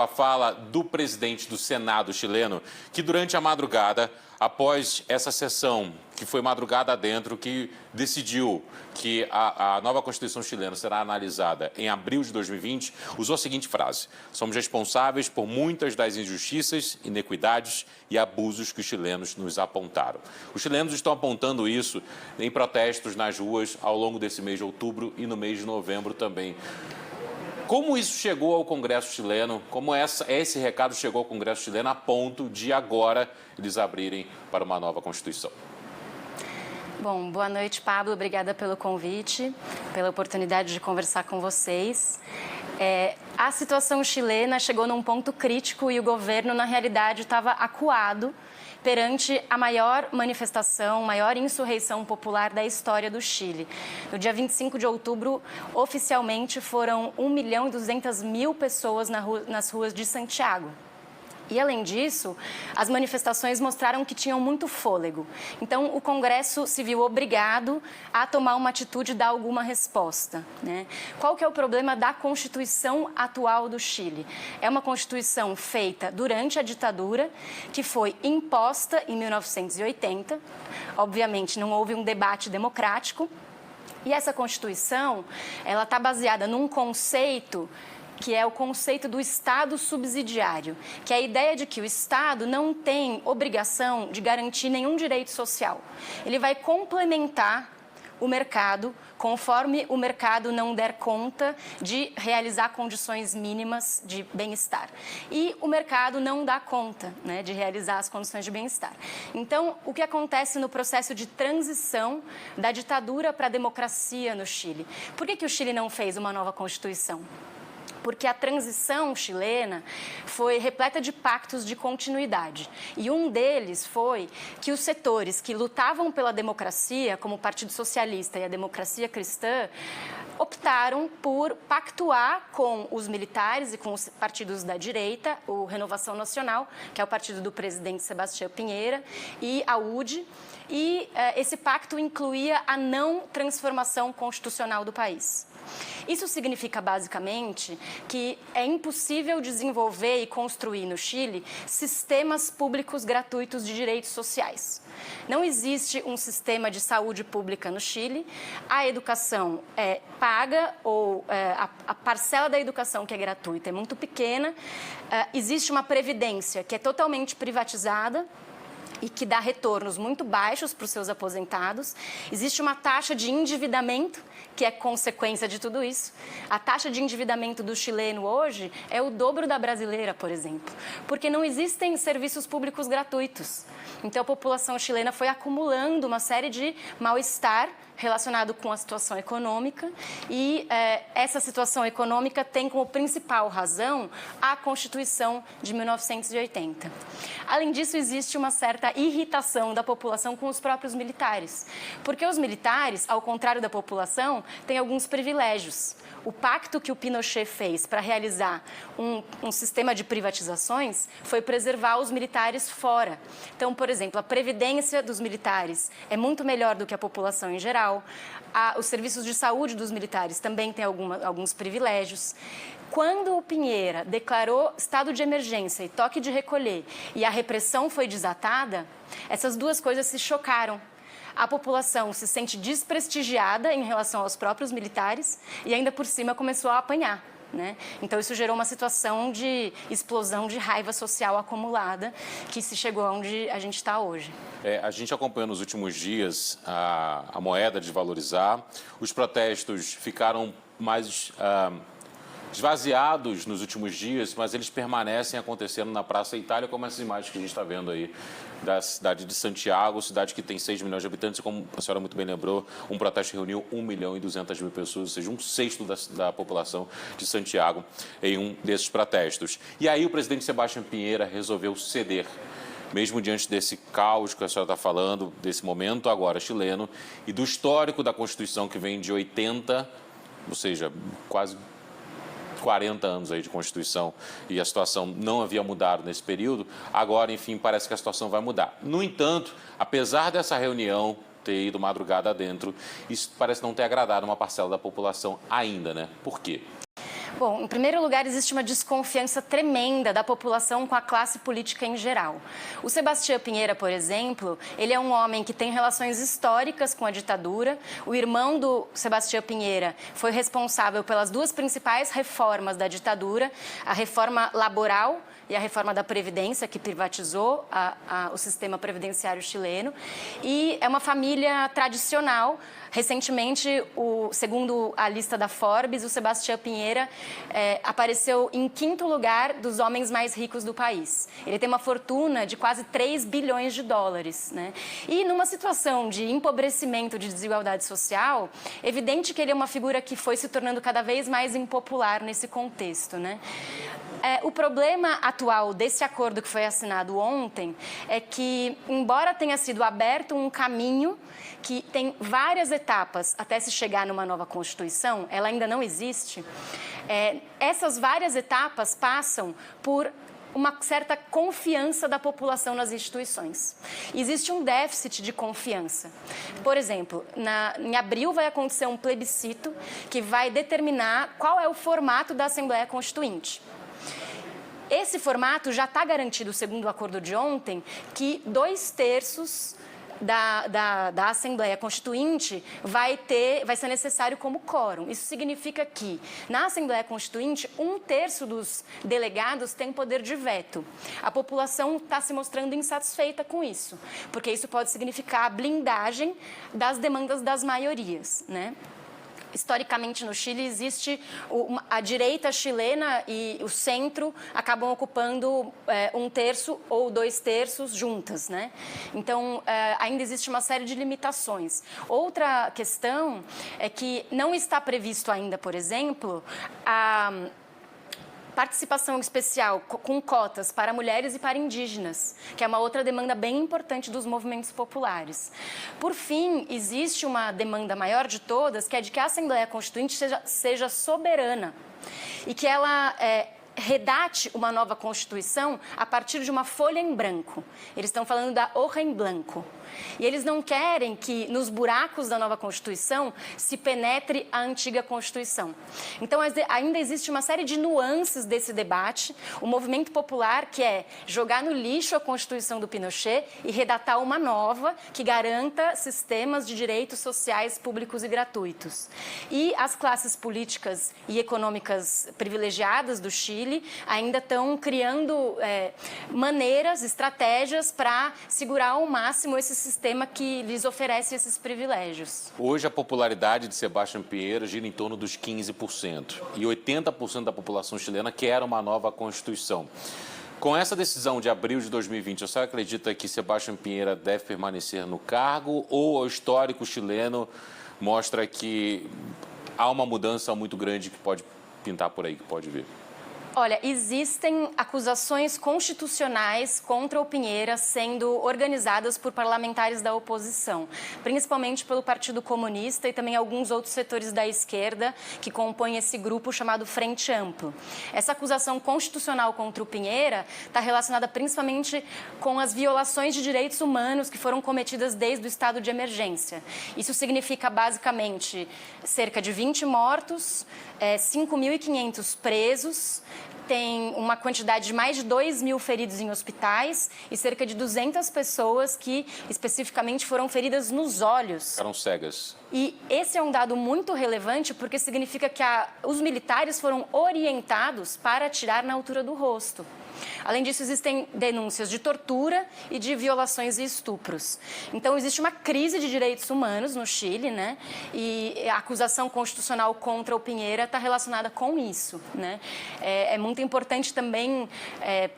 A fala do presidente do Senado chileno, que durante a madrugada, após essa sessão, que foi madrugada adentro, que decidiu que a nova Constituição chilena será analisada em abril de 2020, usou a seguinte frase: somos responsáveis por muitas das injustiças, inequidades e abusos que os chilenos nos apontaram. Os chilenos estão apontando isso em protestos nas ruas ao longo desse mês de outubro e no mês de novembro também. Como isso chegou ao Congresso chileno? Como esse recado chegou ao Congresso chileno a ponto de agora eles abrirem para uma nova Constituição? Bom, boa noite, Pablo. Obrigada pelo convite, pela oportunidade de conversar com vocês. A situação chilena chegou num ponto crítico e o governo, na realidade, estava acuado perante a maior manifestação, maior insurreição popular da história do Chile. No dia 25 de outubro, oficialmente foram 1.200.000 pessoas nas ruas de Santiago. E, além disso, as manifestações mostraram que tinham muito fôlego. Então, o Congresso se viu obrigado a tomar uma atitude e dar alguma resposta, né? Qual que é o problema da Constituição atual do Chile? É uma Constituição feita durante a ditadura, que foi imposta em 1980. Obviamente, não houve um debate democrático. E essa Constituição, ela está baseada num conceito que é o conceito do Estado subsidiário, que é a ideia de que o Estado não tem obrigação de garantir nenhum direito social. Ele vai complementar o mercado conforme o mercado não der conta de realizar condições mínimas de bem-estar. E o mercado não dá conta, né, de realizar as condições de bem-estar. Então, o que acontece no processo de transição da ditadura para a democracia no Chile? Por que o Chile não fez uma nova Constituição? Porque a transição chilena foi repleta de pactos de continuidade. E um deles foi que os setores que lutavam pela democracia, como o Partido Socialista e a Democracia Cristã, optaram por pactuar com os militares e com os partidos da direita, o Renovação Nacional, que é o partido do presidente Sebastião Pinheira, e a UDI. E esse pacto incluía a não transformação constitucional do país. Isso significa, basicamente, que é impossível desenvolver e construir no Chile sistemas públicos gratuitos de direitos sociais. Não existe um sistema de saúde pública no Chile, a educação é paga ou a parcela da educação que é gratuita é muito pequena, existe uma previdência que é totalmente privatizada e que dá retornos muito baixos para os seus aposentados. Existe uma taxa de endividamento que é consequência de tudo isso. A taxa de endividamento do chileno hoje é o dobro da brasileira, por exemplo, porque não existem serviços públicos gratuitos. Então, a população chilena foi acumulando uma série de mal-estar relacionado com a situação econômica e essa situação econômica tem como principal razão a Constituição de 1980. Além disso, existe uma certa irritação da população com os próprios militares, porque os militares, ao contrário da população, têm alguns privilégios. O pacto que o Pinochet fez para realizar um sistema de privatizações foi preservar os militares fora. Então, por exemplo, a previdência dos militares é muito melhor do que a população em geral. Os serviços de saúde dos militares também têm alguns privilégios. Quando o Pinheira declarou estado de emergência e toque de recolher e a repressão foi desatada, essas duas coisas se chocaram. A população se sente desprestigiada em relação aos próprios militares e ainda por cima começou a apanhar, né? Então isso gerou uma situação de explosão de raiva social acumulada que se chegou onde a gente está hoje. A gente acompanhou nos últimos dias a moeda desvalorizar, os protestos ficaram mais esvaziados nos últimos dias, mas eles permanecem acontecendo na Praça Itália, como essas imagens que a gente está vendo aí da cidade de Santiago, cidade que tem 6 milhões de habitantes, e como a senhora muito bem lembrou, um protesto reuniu 1.200.000 pessoas, ou seja, um sexto da população de Santiago em um desses protestos. E aí o presidente Sebastião Pinheira resolveu ceder, mesmo diante desse caos que a senhora está falando, desse momento agora chileno, e do histórico da Constituição que vem de 80, ou seja, quase 40 anos aí de Constituição e a situação não havia mudado nesse período, agora, enfim, parece que a situação vai mudar. No entanto, apesar dessa reunião ter ido madrugada adentro, isso parece não ter agradado uma parcela da população ainda, né? Por quê? Bom, em primeiro lugar, existe uma desconfiança tremenda da população com a classe política em geral. O Sebastião Pinheira, por exemplo, ele é um homem que tem relações históricas com a ditadura. O irmão do Sebastião Pinheira foi responsável pelas duas principais reformas da ditadura, a reforma laboral e a reforma da Previdência, que privatizou o sistema previdenciário chileno. E é uma família tradicional. Recentemente, segundo a lista da Forbes, o Sebastião Pinheira apareceu em 5º lugar dos homens mais ricos do país. Ele tem uma fortuna de quase 3 bilhões de dólares, né? E numa situação de empobrecimento, de desigualdade social, é evidente que ele é uma figura que foi se tornando cada vez mais impopular nesse contexto, né? O problema atual desse acordo que foi assinado ontem é que, embora tenha sido aberto um caminho que tem várias etapas até se chegar numa nova Constituição, ela ainda não existe, essas várias etapas passam por uma certa confiança da população nas instituições. Existe um déficit de confiança. Por exemplo, em abril vai acontecer um plebiscito que vai determinar qual é o formato da Assembleia Constituinte. Esse formato já está garantido, segundo o acordo de ontem, que 2/3 da Assembleia Constituinte vai ser necessário como quórum. Isso significa que, na Assembleia Constituinte, 1/3 dos delegados tem poder de veto. A população está se mostrando insatisfeita com isso, porque isso pode significar a blindagem das demandas das maiorias, né? Historicamente, no Chile, existe a direita chilena e o centro acabam ocupando 1/3 ou 2/3 juntas, né? Então, ainda existe uma série de limitações. Outra questão é que não está previsto ainda, por exemplo, a participação especial com cotas para mulheres e para indígenas, que é uma outra demanda bem importante dos movimentos populares. Por fim, existe uma demanda maior de todas, que é de que a Assembleia Constituinte seja soberana e que ela redate uma nova Constituição a partir de uma folha em branco. Eles estão falando da hoja em blanco. E eles não querem que nos buracos da nova Constituição se penetre a antiga Constituição. Então, ainda existe uma série de nuances desse debate. O movimento popular quer jogar no lixo a Constituição do Pinochet e redatar uma nova que garanta sistemas de direitos sociais públicos e gratuitos. E as classes políticas e econômicas privilegiadas do Chile ainda estão criando maneiras, estratégias para segurar ao máximo esse sistema que lhes oferece esses privilégios. Hoje, a popularidade de Sebastião Pinheira gira em torno dos 15%. E 80% da população chilena quer uma nova Constituição. Com essa decisão de abril de 2020, você acredita que Sebastião Pinheira deve permanecer no cargo, ou o histórico chileno mostra que há uma mudança muito grande que pode pintar por aí, que pode vir? Olha, existem acusações constitucionais contra o Pinheira sendo organizadas por parlamentares da oposição, principalmente pelo Partido Comunista e também alguns outros setores da esquerda que compõem esse grupo chamado Frente Amplo. Essa acusação constitucional contra o Pinheira está relacionada principalmente com as violações de direitos humanos que foram cometidas desde o estado de emergência. Isso significa, basicamente, cerca de 20 mortos, 5.500 presos, tem uma quantidade de mais de 2.000 feridos em hospitais e cerca de 200 pessoas que, especificamente, foram feridas nos olhos. Eram cegas. E esse é um dado muito relevante porque significa que os militares foram orientados para atirar na altura do rosto. Além disso, existem denúncias de tortura e de violações e estupros. Então, existe uma crise de direitos humanos no Chile, né? E a acusação constitucional contra o Pinheira está relacionada com isso, né? É muito importante também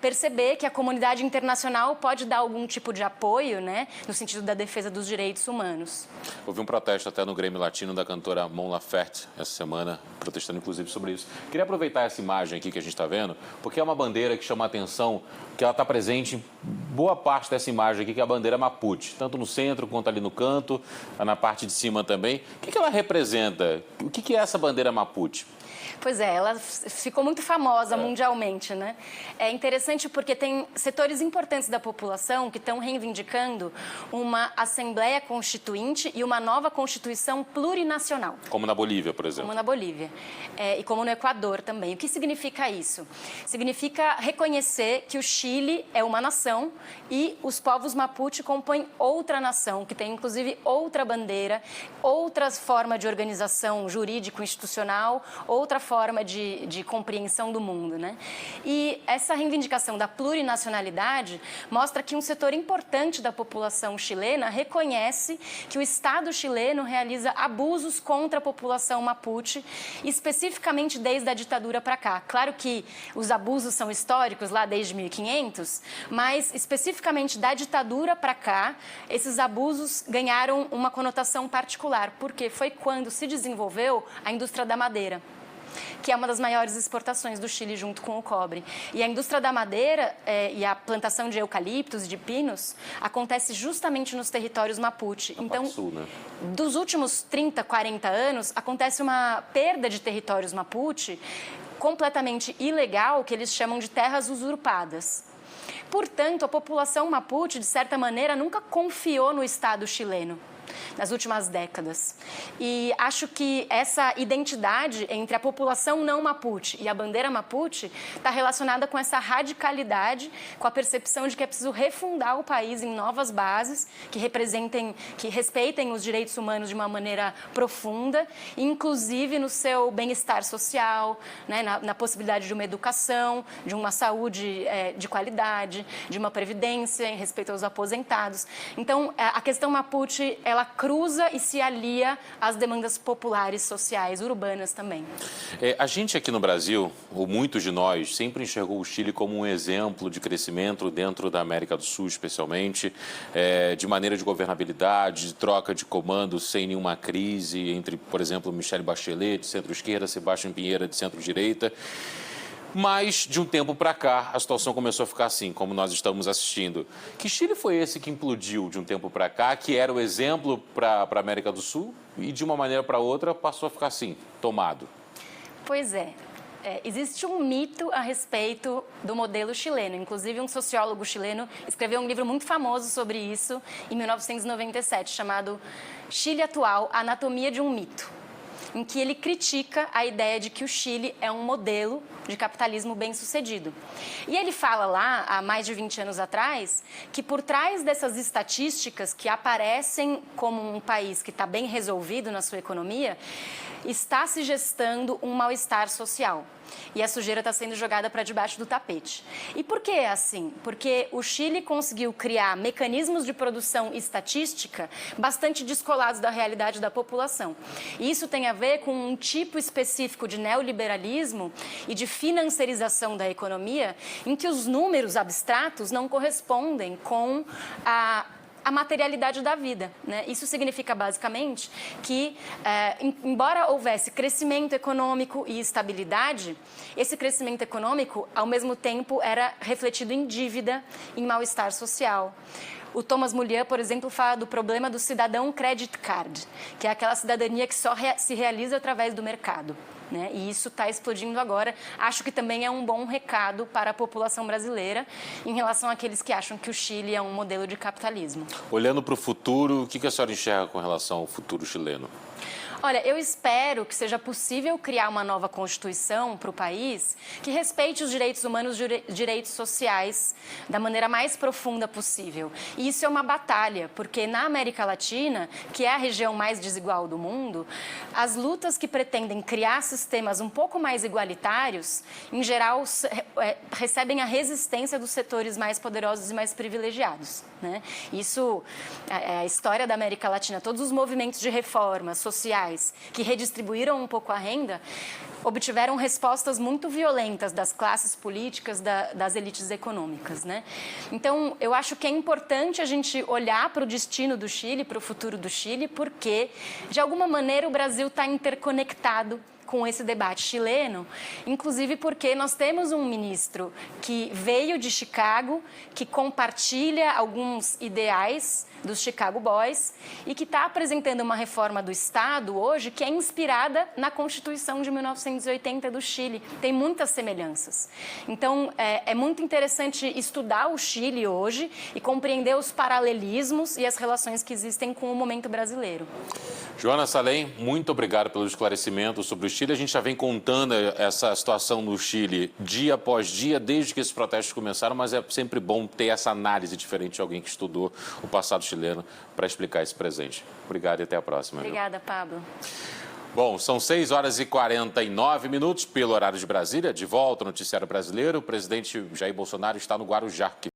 perceber que a comunidade internacional pode dar algum tipo de apoio, né? No sentido da defesa dos direitos humanos. Houve um protesto até no Grêmio Latino da cantora Mon Laferte essa semana, protestando inclusive sobre isso. Queria aproveitar essa imagem aqui que a gente está vendo, porque é uma bandeira que chama a atenção, que ela está presente em boa parte dessa imagem aqui, que é a bandeira Mapuche, tanto no centro quanto ali no canto, na parte de cima também. O que ela representa? O que é essa bandeira Mapuche? Pois é, ela ficou muito famosa mundialmente, né? É interessante porque tem setores importantes da população que estão reivindicando uma Assembleia Constituinte e uma nova Constituição plurinacional. Como na Bolívia, por exemplo. Como na Bolívia. E como no Equador também. O que significa isso? Significa reconhecer que o Chile é uma nação e os povos Mapuche compõem outra nação, que tem inclusive outra bandeira, outra forma de organização jurídico-institucional, outra forma de compreensão do mundo, né? E essa reivindicação da plurinacionalidade mostra que um setor importante da população chilena reconhece que o Estado chileno realiza abusos contra a população Mapuche, especificamente desde a ditadura para cá. Claro que os abusos são históricos, lá desde 1500, mas especificamente da ditadura para cá, esses abusos ganharam uma conotação particular, porque foi quando se desenvolveu a indústria da madeira, que é uma das maiores exportações do Chile junto com o cobre. E a indústria da madeira e a plantação de eucaliptos e de pinos acontece justamente nos territórios Mapuche. Então, Sul, né? Dos últimos 30, 40 anos, acontece uma perda de territórios Mapuche completamente ilegal, que eles chamam de terras usurpadas. Portanto, a população Mapuche, de certa maneira, nunca confiou no Estado chileno nas últimas décadas. E acho que essa identidade entre a população não Mapuche e a bandeira Mapuche está relacionada com essa radicalidade, com a percepção de que é preciso refundar o país em novas bases, que respeitem os direitos humanos de uma maneira profunda, inclusive no seu bem-estar social, né, na possibilidade de uma educação, de uma saúde de qualidade, de uma previdência em respeito aos aposentados. Então, a questão Mapuche, ela cruza e se alia às demandas populares, sociais, urbanas também. A gente aqui no Brasil, ou muitos de nós, sempre enxergou o Chile como um exemplo de crescimento dentro da América do Sul, especialmente, de maneira de governabilidade, de troca de comando sem nenhuma crise entre, por exemplo, Michelle Bachelet, de centro-esquerda, Sebastião Pinheira, de centro-direita. Mas, de um tempo para cá, a situação começou a ficar assim, como nós estamos assistindo. Que Chile foi esse que implodiu de um tempo para cá, que era o exemplo para a América do Sul e, de uma maneira para outra, passou a ficar assim, tomado? Pois é. Existe um mito a respeito do modelo chileno. Inclusive, um sociólogo chileno escreveu um livro muito famoso sobre isso, em 1997, chamado Chile Atual, Anatomia de um Mito, em que ele critica a ideia de que o Chile é um modelo de capitalismo bem-sucedido. E ele fala lá, há mais de 20 anos atrás, que por trás dessas estatísticas que aparecem como um país que está bem resolvido na sua economia, está se gestando um mal-estar social. E a sujeira está sendo jogada para debaixo do tapete. E por que é assim? Porque o Chile conseguiu criar mecanismos de produção estatística bastante descolados da realidade da população. E isso tem a ver com um tipo específico de neoliberalismo e de financiarização da economia, em que os números abstratos não correspondem com a materialidade da vida, né? Isso significa, basicamente, que, embora houvesse crescimento econômico e estabilidade, esse crescimento econômico, ao mesmo tempo, era refletido em dívida, em mal-estar social. O Thomas Mullier, por exemplo, fala do problema do cidadão credit card, que é aquela cidadania que só se realiza através do mercado, né? E isso está explodindo agora. Acho que também é um bom recado para a população brasileira em relação àqueles que acham que o Chile é um modelo de capitalismo. Olhando para o futuro, o que a senhora enxerga com relação ao futuro chileno? Olha, eu espero que seja possível criar uma nova Constituição para o país que respeite os direitos humanos e direitos sociais da maneira mais profunda possível. E isso é uma batalha, porque na América Latina, que é a região mais desigual do mundo, as lutas que pretendem criar sistemas um pouco mais igualitários, em geral, recebem a resistência dos setores mais poderosos e mais privilegiados, né? Isso é a história da América Latina. Todos os movimentos de reforma sociais que redistribuíram um pouco a renda, obtiveram respostas muito violentas das classes políticas, das elites econômicas, né? Então, eu acho que é importante a gente olhar para o destino do Chile, para o futuro do Chile, porque, de alguma maneira, o Brasil está interconectado com esse debate chileno, inclusive porque nós temos um ministro que veio de Chicago, que compartilha alguns ideais dos Chicago Boys e que está apresentando uma reforma do Estado hoje que é inspirada na Constituição de 1980 do Chile. Tem muitas semelhanças. Então, é muito interessante estudar o Chile hoje e compreender os paralelismos e as relações que existem com o momento brasileiro. Joana Salem, muito obrigado pelo esclarecimento sobre o Chile. A gente já vem contando essa situação no Chile dia após dia, desde que esses protestos começaram, mas é sempre bom ter essa análise diferente de alguém que estudou o passado chileno para explicar esse presente. Obrigado e até a próxima. Obrigada, Pablo. Bom, são 6h49 pelo horário de Brasília. De volta ao Noticiário Brasileiro, o presidente Jair Bolsonaro está no Guarujá, que